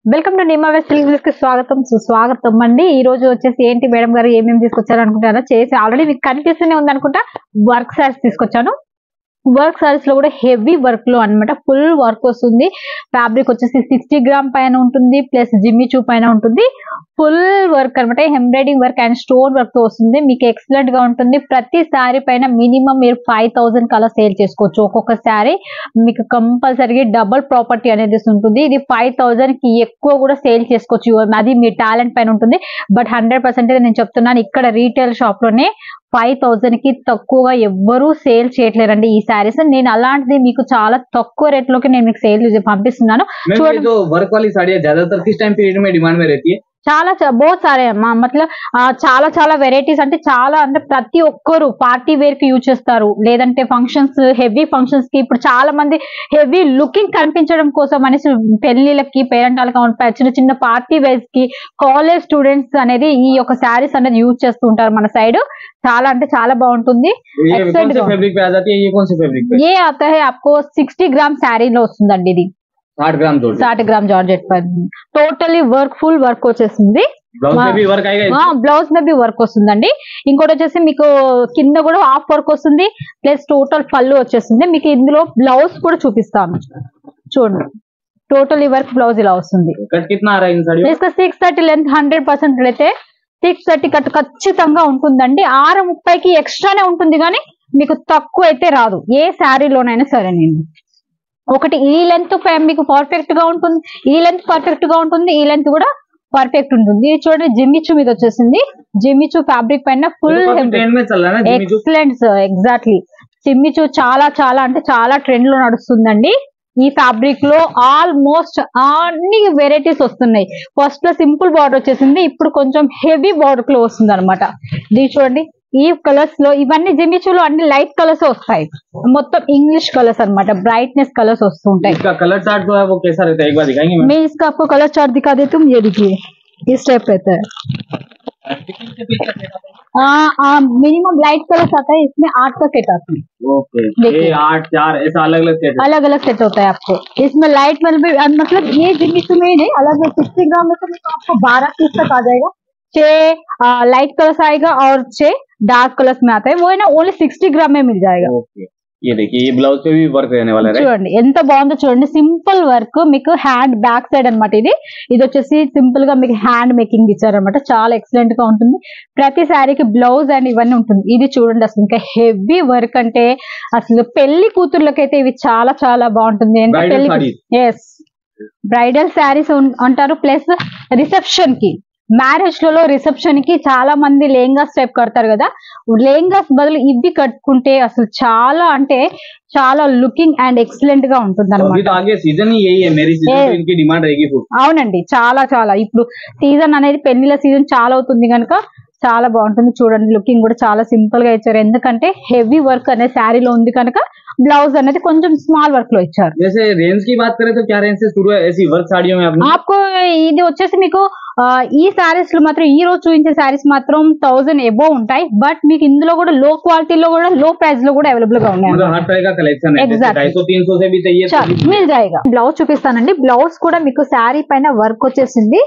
Welcome to నిమా silks కి స్వాగతం సుస్వాగతం అండి. ఈ రోజు వచ్చేసి ఏంటి మేడం గారు ఏమేమి తీసుకొచ్చారు అనుకుంటారా, చేసి ఆల్రెడీ మీకు కనిపిస్తూనే ఉంది అనుకుంటా. వర్క్ సారీస్ తీసుకొచ్చాను. వర్క్ సారీస్ లో కూడా హెవీ వర్క్ లో అన్నమాట, ఫుల్ వర్క్ వస్తుంది. ఫ్యాబ్రిక్ వచ్చేసి 60 గ్రామ్ పైన ఉంటుంది, ప్లస్ జిమ్మి చూ పైన ఉంటుంది. ఫుల్ వర్క్ అనమాట, embroidering work and stone work తో వస్తుంది. మీకు ఎక్సలెంట్ గా ఉంటుంది. ప్రతి శారీ పైన మినిమం మీరు 5000 కలా సేల్ చేసుకోవచ్చు. ఒక్కొక్క శారీ మీకు కంపల్సరీ డబుల్ ప్రాపర్టీ అనేది ఉంటుంది. ఇది 5000 కి ఎక్కువ కూడా సేల్ చేసుకోవచ్చు. అది మీ టాలెంట్ పైన ఉంటుంది. బట్ 100% నేను చెప్తున్నాను, ఇక్కడ రీటైల్ షాప్ లోనే 5000 కి తక్కువగా ఎవ్వరూ సేల్ చేయట్లేరండి ఈ శారీస్. నేను అలాంటిది మీకు చాలా తక్కువ రేట్ లోకి నేను మీకు సేల్ పంపిస్తున్నాను. जो वर्क वाली साड़ी है ज्यादातर किस टाइम पीरियड में डिमांड में रहती है? చాలా బహుత్ సారే అమ్మా, మతలబ్ చాలా వెరైటీస్ అంటే చాలా, అంటే ప్రతి ఒక్కరు పార్టీ వేర్ కి యూజ్ చేస్తారు, లేదంటే ఫంక్షన్స్, హెవీ ఫంక్షన్స్ కి. ఇప్పుడు చాలా మంది హెవీ లుకింగ్ కనిపించడం కోసం అనేసి పెళ్లిళ్ళకి, పేరెంటాలకి, చిన్న చిన్న పార్టీ వేర్స్ కి, కాలేజ్ స్టూడెంట్స్ అనేది ఈ యొక్క శారీస్ అనేది యూజ్ చేస్తూ ఉంటారు మన సైడ్. చాలా అంటే చాలా బాగుంటుంది. ఏ आता है आपको 60 ग्राम శారీ లో వస్తుందండి. ఇది 60 ग्राम జార్జెట్ పై టోటలీ వర్క్, ఫుల్ వర్క్ వచ్చేసింది. బ్లౌజ్ మే బి వర్క్ వస్తుందండి. ఇంకోటి వచ్చేసి మీకు కింద కూడా హాఫ్ వర్క్ వస్తుంది, ప్లస్ టోటల్ పళ్ళు వచ్చేస్తుంది. మీకు ఇందులో బ్లౌజ్ కూడా చూపిస్తాను చూడండి. టోటలీ వర్క్ బ్లౌజ్ ఇలా వస్తుంది. 630 లెంత్ 100% అయితే 630 కట్ ఖచ్చితంగా ఉంటుందండి. 630కి ఎక్స్ట్రానే ఉంటుంది, కానీ మీకు తక్కువ అయితే రాదు ఏ శారీలోనైనా సరేనండి. ఒకటి ఈ లెంత్ మీకు పర్ఫెక్ట్ గా ఉంటుంది, ఈ లెంత్ పర్ఫెక్ట్ గా ఉంటుంది, ఈ లెంత్ కూడా పర్ఫెక్ట్ ఉంటుంది. ఇది చూడండి, జిమ్మిచూ మీద వచ్చేసింది. జిమ్మిచూ ఫ్యాబ్రిక్ పైన ఫుల్ ఎక్సలెంట్. ఎగ్జాక్ట్లీ, జిమ్మిచూ చాలా చాలా అంటే చాలా ట్రెండ్ లో నడుస్తుందండి. ఈ ఫ్యాబ్రిక్ లో ఆల్మోస్ట్ అన్ని వెరైటీస్ వస్తున్నాయి. ఫస్ట్ లో సింపుల్ బార్డర్ వచ్చేసింది, ఇప్పుడు కొంచెం హెవీ బార్డర్ లో వస్తుంది అనమాట. ఇది చూడండి, ఈ కలర్స్ లో ఇవన్నీ జిమ్మిచూలో అన్ని లైట్ కలర్స్ వస్తాయి. మొత్తం ఇంగ్లీష్ కలర్స్ అన్నమాట, బ్राइटनेस कलर्स వస్తూ ఉంటాయి. इसका कलर चार्ट जो है वो कैसा रहता है, एक बार दिखाएंगे मैम? मैं इसका आपको कलर चार्ट दिखा देती हूँ. ये देखिए, इस टाइप रहता है. मिनिमम लाइट कलर्स आता है, इसमें 8 का सेट आता है. ओके, 8 4 ऐसा अलग अलग सेट होता है आपको. इसमें लाइट मतलब ये जिम्मिचू में ही नहीं, अलग 60 ग्राम में तो आपको 12 पीस तक आ जाएगा. 6 लाइट कलर्स आएगा और 6 डार्क कलर्स में आता है. वो है ना, ओनली 60 ग्राम में मिल जाएगा. ओके, ये देखिए, ये ब्लाउज पे भी वर्क रहने वाला है. చూడండి ఎంత బాగుందో చూడండి. సింపుల్ వర్క్, మీకు హ్యాండ్ బ్యాక్ సైడ్ అనమాట. ఇది వచ్చేసి సింపుల్ గా మీకు హ్యాండ్ మేకింగ్ ఇచ్చారనమాట. చాలా ఎక్సలెంట్ గా ఉంటుంది. ప్రతి శారీకి బ్లౌజ్ అండ్ ఇవన్నీ ఉంటుంది. ఇది చూడండి, అసలు ఇంకా హెవీ వర్క్ అంటే అసలు పెళ్లి కూతుర్లకైతే ఇవి చాలా చాలా బాగుంటుంది. ఎస్, బ్రైడల్ శారీస్ అంటారు. ప్లస్ రిసెప్షన్ కి, మ్యారేజ్ లలో రిసెప్షన్ కి చాలా మంది లెహంగాస్ టైప్ కడతారు కదా, లెహంగాస్ బదులు ఇవి కట్టుకుంటే అసలు చాలా అంటే చాలా లుకింగ్ అండ్ ఎక్సలెంట్ గా ఉంటుంది అనమాట. అవునండి, చాలా చాలా ఇప్పుడు సీజన్ అనేది పెళ్లిల సీజన్ చాలా అవుతుంది కనుక చాలా బాగుంటుంది. చూడండి, లుకింగ్ కూడా చాలా సింపుల్ గా ఇచ్చారు. ఎందుకంటే హెవీ వర్క్ అనేది శారీలో ఉంది కనుక బ్లౌజ్ అనేది కొంచెం స్మాల్ వర్క్ లో ఇచ్చారు. आपको ఇది వచ్చేసి మీకు ఈ శారీస్ లో మాత్రం, ఈ రోజు చూపించే శారీస్ మాత్రం 1000 అబోవ్ ఉంటాయి. బట్ మీకు ఇందులో కూడా లో క్వాలిటీలో కూడా, లో ప్రైస్ లో కూడా అవైలబుల్ గా ఉన్నాయి. బ్లౌజ్ చూపిస్తానండి. బ్లౌజ్ కూడా మీకు శారీ పైన వర్క్ వచ్చేసింది.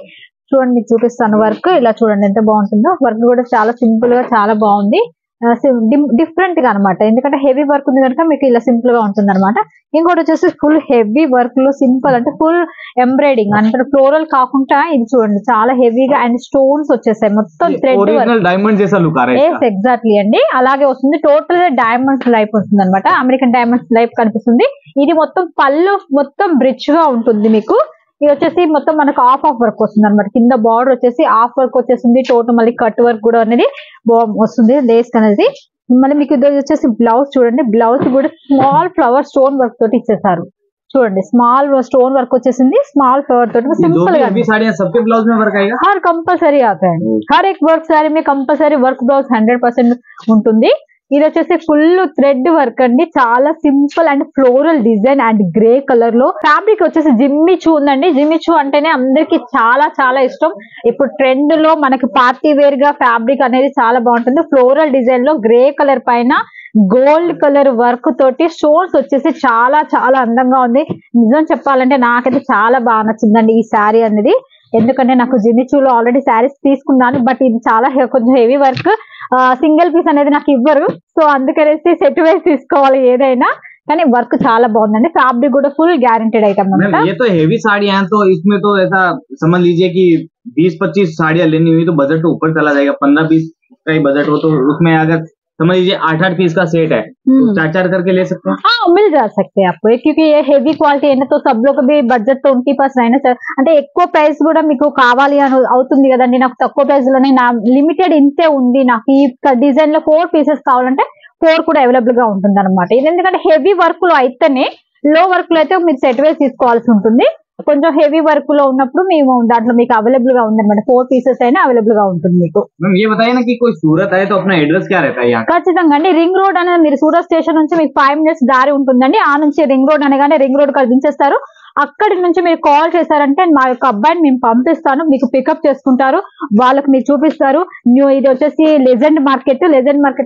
చూడండి, మీకు చూపిస్తాను వర్క్. ఇలా చూడండి ఎంత బాగుంటుందో. వర్క్ కూడా చాలా సింపుల్ గా చాలా బాగుంది, డిఫరెంట్ గా అనమాట. ఎందుకంటే హెవీ వర్క్ ఉంది కనుక మీకు ఇలా సింపుల్ గా ఉంటుంది అనమాట. ఇంకోటి వచ్చేసి ఫుల్ హెవీ వర్క్ లో సింపుల్ అంటే ఫుల్ ఎంబ్రాయిడింగ్ అంటే ఫ్లోరల్ కాకుండా ఇది చూడండి చాలా హెవీగా అండ్ స్టోన్స్ వచ్చేసాయి. మొత్తం థ్రెడ్ ఎగ్జాక్ట్లీ అండి, అలాగే వస్తుంది. టోటల్ గా డైమండ్స్ లైఫ్ వస్తుంది అనమాట. అమెరికన్ డైమండ్స్ లైఫ్ కనిపిస్తుంది. ఇది మొత్తం పళ్ళు మొత్తం రిచ్ గా ఉంటుంది మీకు. ఇది వచ్చేసి మొత్తం మనకు హాఫ్ వర్క్ వస్తుంది అనమాట. కింద బార్డర్ వచ్చేసి హాఫ్ వర్క్ వచ్చేసింది. టోటల్ మళ్ళీ కట్ వర్క్ కూడా అనేది వస్తుంది, లేస్ అనేది. మళ్ళీ మీకు ఇది వచ్చేసి బ్లౌజ్ చూడండి. బ్లౌజ్ కూడా స్మాల్ ఫ్లవర్ స్టోన్ వర్క్ తోటి ఇచ్చేసారు. చూడండి, స్మాల్ స్టోన్ వర్క్ వచ్చేసింది, స్మాల్ फ्लावर తోటి సింపుల్ గా. हर कंपलसरी आता है, हर एक वर्क साड़ी में कंपलसरी वर्क ब्लाउज 100% ఉంటుంది. ఇది వచ్చేసి ఫుల్ థ్రెడ్ వర్క్ అండి, చాలా simple and floral design and grey colour లో. ఫ్యాబ్రిక్ వచ్చేసి జిమ్మిచూ ఉందండి. జిమ్మిచూ అంటేనే అందరికి చాలా చాలా ఇష్టం. ఇప్పుడు ట్రెండ్ లో మనకి పార్టీ వేర్ గా ఫ్యాబ్రిక్ అనేది చాలా బాగుంటుంది. ఫ్లోరల్ డిజైన్ లో గ్రే కలర్ పైన గోల్డ్ కలర్ వర్క్ తోటి స్టోన్స్ వచ్చేసి చాలా చాలా అందంగా ఉంది. నిజం చెప్పాలంటే నాకైతే చాలా బాగా నచ్చిందండి ఈ శారీ అనేది. ఎందుకంటే నాకు జిమిచూలో ఆల్రెడీ శారీస్ తీసుకున్నాను, బట్ ఇది చాలా కొంచెం హెవీ వర్క్, సింగిల్ పీస్ అనేది నాకు ఇవ్వరు. సో అందుకనేసి సెట్ వైజ్ తీసుకోవాలి ఏదైనా. కానీ వర్క్ చాలా బాగుందండి. ఫ్యాబ్రిక్ కూడా ఫుल गारंटेड आइटम है। ये तो हेवी साड़ी है, तो इसमें तो ऐसा समझ लीजिए कि 20-25 साड़ियां लेनी हुई तो बजट ऊपर चला जाएगा। 15-20 का ही बजट हो तो उसमें अगर समझ लीजिए 8-8 पीस का सेट है तो 4-4 करके ले सकते हैं। हाँ, मिल जा सकते हैं आपको, क्योंकि ये हेवी क्वालिटी है ना, तो सब लोग भी బడ్జెట్ తో 20% అయినా సరే, అంటే ఎక్కువ ప్రైస్ కూడా మీకు కావాలి అని అవుతుంది కదండి. నాకు తక్కువ ప్రైస్ లోనే నా లిమిటెడ్ ఇంతే ఉంది, నాకు ఈ డిజైన్ లో 4 పీసెస్ కావాలంటే 4 కూడా అవైలబుల్ గా ఉంటుంది అనమాట. ఇది ఎందుకంటే హెవీ వర్క్ లో అయితేనే, లో వర్క్ లో అయితే మీరు సెట్ వేసి తీసుకోవాల్సి ఉంటుంది. కొంచెం హెవీ వర్క్ లో ఉన్నప్పుడు మేము దాంట్లో మీకు అవైలబుల్ గా ఉందన్నమాట. 4 పీసెస్ అయినా అవైలబుల్ గా ఉంటుంది మీకు। ये बताइए ना कि कोई सूरत है तो अपना एड्रेस क्या रहता है यहाँ? ఖచ్చితంగా అండి, రింగ్ రోడ్ అనేది మీరు సూరత్ స్టేషన్ నుంచి మీకు 5 మినిట్స్ దారి ఉంటుందండి. ఆ నుంచి రింగ్ రోడ్ అనగానే రింగ్ రోడ్ కనిపించేస్తారు. అక్కడి నుంచి మీరు కాల్ చేశారంటే మా యొక్క అబ్బాయిని మేము పంపిస్తాను, మీకు పికప్ చేసుకుంటారు, వాళ్ళకి మీరు చూపిస్తారు. ఇది వచ్చేసి లెజెండ్ మార్కెట్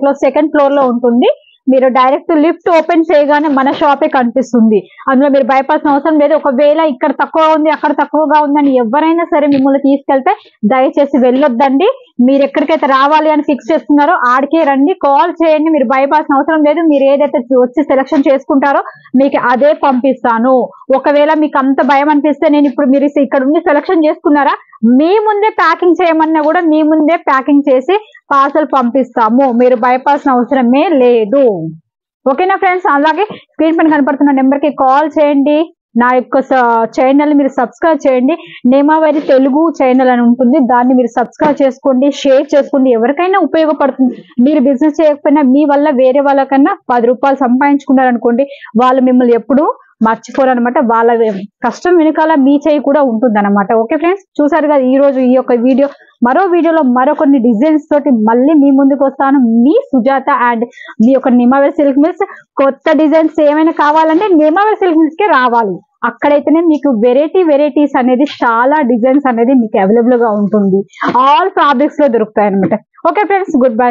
లో 2nd ఫ్లోర్ లో ఉంటుంది. మీరు డైరెక్ట్ లిఫ్ట్ ఓపెన్ చేయగానే మన షాపే కనిపిస్తుంది. అందులో మీరు భయపడాల్సిన అవసరం లేదు. ఒకవేళ ఇక్కడ తక్కువ ఉంది అక్కడ తక్కువగా ఉందని ఎవరైనా సరే మిమ్మల్ని తీసుకెళ్తే దయచేసి వెళ్ళొద్దండి. మీరు ఎక్కడికైతే రావాలి అని ఫిక్స్ చేస్తున్నారో ఆడికే రండి, కాల్ చేయండి. మీరు భయపడాల్సిన అవసరం లేదు. మీరు ఏదైతే వచ్చి సెలెక్షన్ చేసుకుంటారో మీకు అదే పంపిస్తాను. ఒకవేళ మీకు అంత భయం అనిపిస్తే, నేను ఇప్పుడు మీరు ఇక్కడ ఉండి సెలెక్షన్ చేసుకున్నారా, మీ ముందే ప్యాకింగ్ చేయమన్నా కూడా మీ ముందే ప్యాకింగ్ చేసి పార్సల్ పంపిస్తాము. మీరు భయపడాల్సిన అవసరమే లేదు. ఓకేనా ఫ్రెండ్స్? అలాగే స్క్రీన్ పైన కనపడుతున్న నెంబర్ కి కాల్ చేయండి. నా యొక్క ఛానల్ మీరు సబ్స్క్రైబ్ చేయండి. నేమావరి తెలుగు ఛానల్ అని ఉంటుంది, దాన్ని మీరు సబ్స్క్రైబ్ చేసుకోండి, షేర్ చేసుకోండి. ఎవరికైనా ఉపయోగపడుతుంది. మీరు బిజినెస్ చేయకపోయినా మీ వల్ల వేరే వాళ్ళకన్నా 10 రూపాయలు సంపాదించుకున్నారనుకోండి, వాళ్ళు మిమ్మల్ని ఎప్పుడు మర్చిపోరు అనమాట. వాళ్ళ కష్టం వెనకాల మీ చేయి కూడా ఉంటుంది అనమాట. ఓకే ఫ్రెండ్స్, చూసారు కదా ఈ రోజు ఈ యొక్క వీడియో. మరో వీడియోలో మరో కొన్ని డిజైన్స్ తోటి మళ్ళీ మీ ముందుకు వస్తాను. మీ సుజాత అండ్ మీ యొక్క నేమావరి సిల్క్ మిల్స్. కొత్త డిజైన్స్ ఏమైనా కావాలంటే నేమావరి సిల్క్ మిల్స్ కే రావాలి. అక్కడైతేనే మీకు వెరైటీస్ అనేది, చాలా డిజైన్స్ అనేది మీకు అవైలబుల్ గా ఉంటుంది. ఆల్ ఫ్యాబ్రిక్స్ లో దొరుకుతాయి అనమాట. Okay friends, good bye.